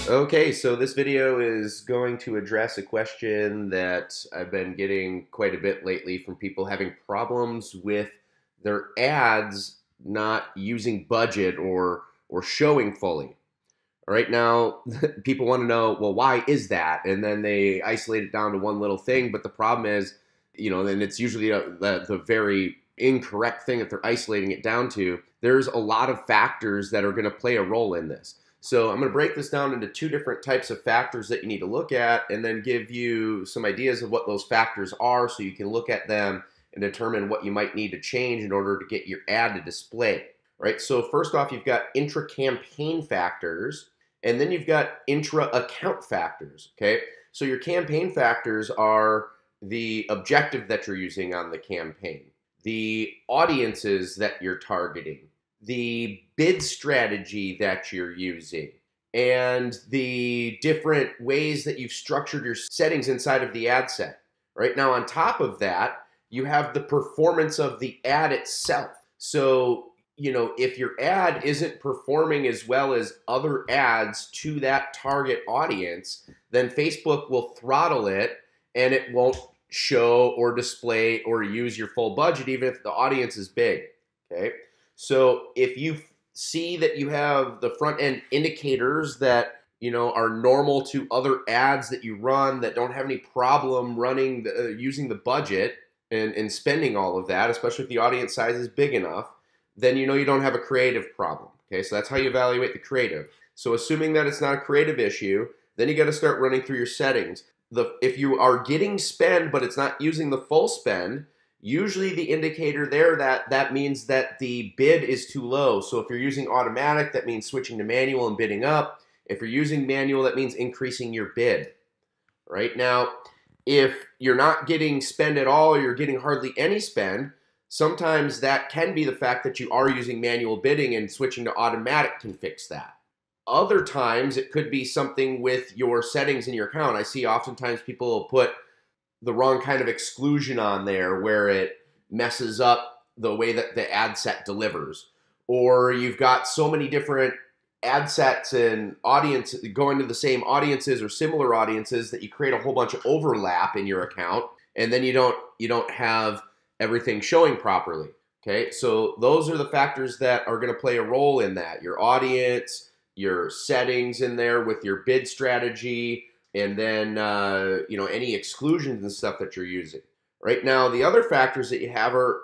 Okay, so this video is going to address a question that I've been getting quite a bit lately from people having problems with their ads not using budget or showing fully. All right, now people want to know, well, why is that? And then they isolate it down to one little thing, but the problem is, and it's usually the very incorrect thing that they're isolating it down to. There's a lot of factors that are going to play a role in this. So I'm going to break this down into two different types of factors that you need to look at and then give you some ideas of what those factors are so you can look at them and determine what you might need to change in order to get your ad to display. Right? So first off, you've got intra-campaign factors, and then you've got intra-account factors. Okay? So your campaign factors are the objective that you're using on the campaign, the audiences that you're targeting, the bid strategy that you're using, and the different ways that you've structured your settings inside of the ad set. Right now, on top of that, you have the performance of the ad itself. So, if your ad isn't performing as well as other ads to that target audience, then Facebook will throttle it and it won't show or display or use your full budget, even if the audience is big. Okay. So if you see that you have the front end indicators that are normal to other ads that you run that don't have any problem running using the budget and spending all of that, especially if the audience size is big enough, then you don't have a creative problem. Okay, so that's how you evaluate the creative. So assuming that it's not a creative issue, then you got to start running through your settings. If you are getting spend but it's not using the full spend, usually the indicator there that means that the bid is too low. So if you're using automatic, that means switching to manual and bidding up. If you're using manual, that means increasing your bid. Right now, if you're not getting spend at all or you're getting hardly any spend, sometimes that can be the fact that you are using manual bidding, and switching to automatic can fix that. Other times it could be something with your settings in your account. I see oftentimes people will put the wrong kind of exclusion on there where it messes up the way that the ad set delivers. Or you've got so many different ad sets and audience going to the same audiences or similar audiences that you create a whole bunch of overlap in your account, and then you don't have everything showing properly. Okay, so those are the factors that are going to play a role in that. Your audience, your settings in there with your bid strategy, and then any exclusions and stuff that you're using. Right now, the other factors that you have are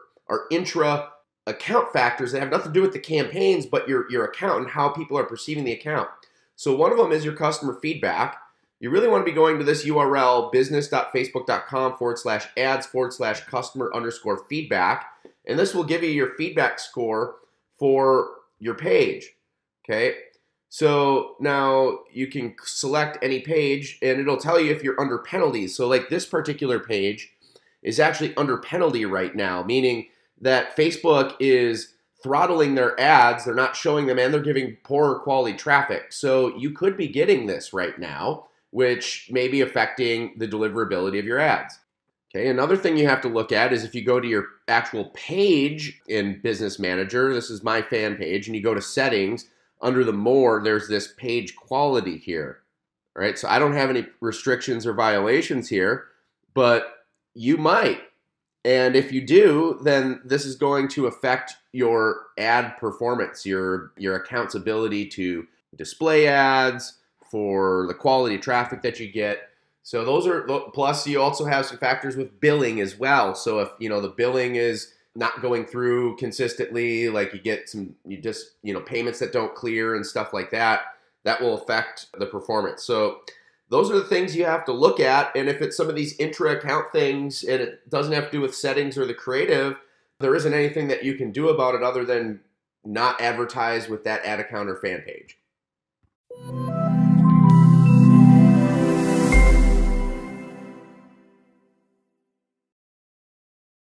intra-account factors that have nothing to do with the campaigns, but your account and how people are perceiving the account. So one of them is your customer feedback. You really want to be going to this URL, business.facebook.com/ads/customer_feedback, and this will give you your feedback score for your page. Okay. So now you can select any page and it'll tell you if you're under penalties. So like this particular page is actually under penalty right now, meaning that Facebook is throttling their ads, they're not showing them, and they're giving poorer quality traffic. So you could be getting this right now, which may be affecting the deliverability of your ads. Okay, another thing you have to look at is if you go to your actual page in Business Manager, this is my fan page, and you go to settings, under the more, there's this page quality here. All right, so I don't have any restrictions or violations here, but you might. And if you do, then this is going to affect your ad performance, your account's ability to display ads, for the quality of traffic that you get. So those are, plus you also have some factors with billing as well. So if the billing is not going through consistently, like you get payments that don't clear and stuff like that, that will affect the performance. So those are the things you have to look at. And if it's some of these intra-account things and it doesn't have to do with settings or the creative, there isn't anything that you can do about it other than not advertise with that ad account or fan page.